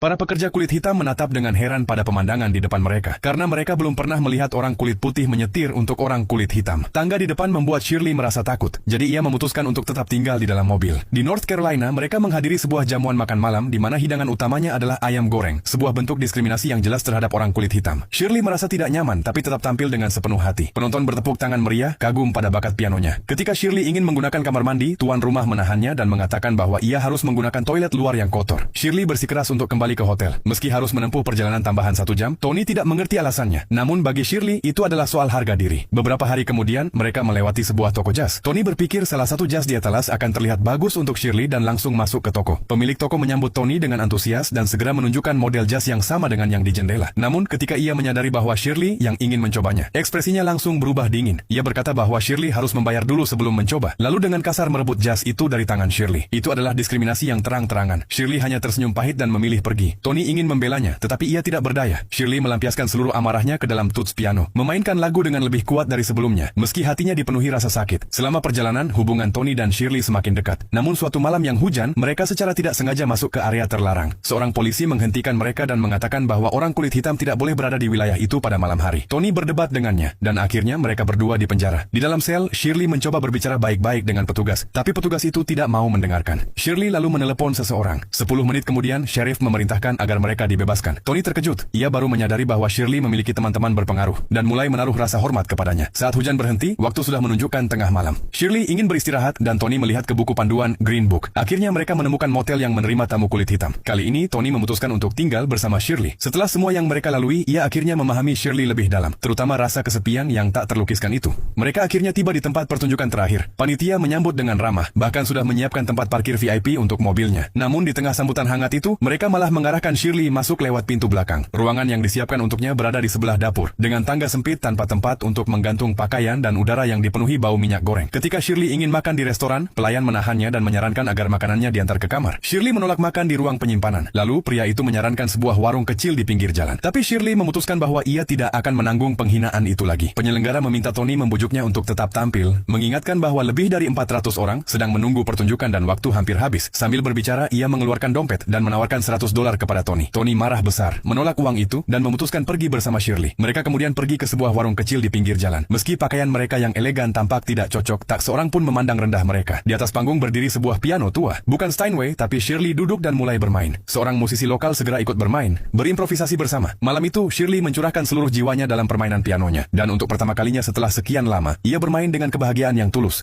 Para pekerja kulit hitam menatap dengan heran pada pemandangan di depan mereka, karena mereka belum pernah melihat orang kulit putih menyetir untuk orang kulit hitam. Tangga di depan membuat Shirley merasa takut, jadi ia memutuskan untuk tetap tinggal di dalam mobil. Di North Carolina, mereka menghadiri sebuah jamuan makan malam di mana hidangan utamanya adalah ayam goreng, sebuah bentuk diskriminasi yang jelas terhadap orang kulit hitam. Shirley merasa tidak nyaman, tapi tetap tampil dengan sepenuh hati. Penonton bertepuk tangan meriah, kagum pada bakat pianonya. Ketika Shirley ingin menggunakan kamar mandi, tuan rumah menahannya dan mengatakan bahwa ia harus menggunakan toilet luar yang kotor. Shirley bersikeras untuk kembali ke hotel. Meski harus menempuh perjalanan tambahan 1 jam, Tony tidak mengerti alasannya. Namun bagi Shirley, itu adalah soal harga diri. Beberapa hari kemudian, mereka melewati sebuah toko jas. Tony berpikir salah satu jas di etalas akan terlihat bagus untuk Shirley dan langsung masuk ke toko. Pemilik toko menyambut Tony dengan antusias dan segera menunjukkan model jas yang sama dengan yang di jendela. Namun ketika ia menyadari bahwa Shirley yang ingin mencobanya, ekspresinya langsung berubah dingin. Ia berkata bahwa Shirley harus membayar dulu sebelum mencoba. Lalu dengan kasar merebut jas itu dari tangan Shirley. Itu adalah diskriminasi yang terang-terangan. Shirley hanya tersenyum pahit dan memilih pergi. Tony ingin membelanya, tetapi ia tidak berdaya. Shirley melampiaskan seluruh amarahnya ke dalam tuts piano, memainkan lagu dengan lebih kuat dari sebelumnya, meski hatinya dipenuhi rasa sakit. Selama perjalanan, hubungan Tony dan Shirley semakin dekat. Namun suatu malam yang hujan, mereka secara tidak sengaja masuk ke area terlarang. Seorang polisi menghentikan mereka dan mengatakan bahwa orang kulit hitam tidak boleh berada di wilayah itu pada malam hari. Tony berdebat dengannya, dan akhirnya mereka berdua di penjara. Di dalam sel, Shirley mencoba berbicara baik-baik dengan petugas, tapi petugas itu tidak mau mendengarkan. Shirley lalu menelepon seseorang. 10 menit kemudian, sheriff memerintahkan agar mereka dibebaskan. Tony terkejut. Ia baru menyadari bahwa Shirley memiliki teman-teman berpengaruh dan mulai menaruh rasa hormat kepadanya. Saat hujan berhenti, waktu sudah menunjukkan tengah malam. Shirley ingin beristirahat dan Tony melihat ke buku panduan Green Book. Akhirnya mereka menemukan motel yang menerima tamu kulit hitam. Kali ini Tony memutuskan untuk tinggal bersama Shirley. Setelah semua yang mereka lalui, ia akhirnya memahami Shirley lebih dalam, terutama rasa kesepian yang tak terlukiskan itu. Mereka akhirnya tiba di tempat pertunjukan terakhir. Panitia menyambut dengan ramah, bahkan sudah menyiapkan tempat parkir VIP untuk mobilnya. Namun di tengah sambutan hangat itu, mereka malah mengarahkan Shirley masuk lewat pintu belakang. Ruangan yang disiapkan untuknya berada di sebelah dapur, dengan tangga sempit tanpa tempat untuk menggantung pakaian dan udara yang dipenuhi bau minyak goreng. Ketika Shirley ingin makan di restoran, pelayan menahannya dan menyarankan agar makanannya diantar ke kamar. Shirley menolak makan di ruang penyimpanan. Lalu pria itu menyarankan sebuah warung kecil di pinggir jalan. Tapi Shirley memutuskan bahwa ia tidak akan menanggung penghinaan itu lagi. Penyelenggara meminta Tony membujuknya untuk tetap tampil, mengingatkan bahwa lebih dari 400 orang sedang menunggu pertunjukan dan waktu hampir habis. Sambil berbicara, ia mengeluarkan dompet dan menawarkan $100 kepada Tony. Tony marah besar, menolak uang itu dan memutuskan pergi bersama Shirley. Mereka kemudian pergi ke sebuah warung kecil di pinggir jalan. Meski pakaian mereka yang elegan tampak tidak cocok, tak seorang pun memandang rendah mereka. Di atas panggung berdiri sebuah piano tua. Bukan Steinway, tapi Shirley duduk dan mulai bermain. Seorang musisi lokal segera ikut bermain, berimprovisasi bersama. Malam itu, Shirley mencurahkan seluruh jiwanya dalam permainan pianonya. Dan untuk pertama kalinya setelah sekian lama, ia bermain dengan kebahagiaan yang tulus.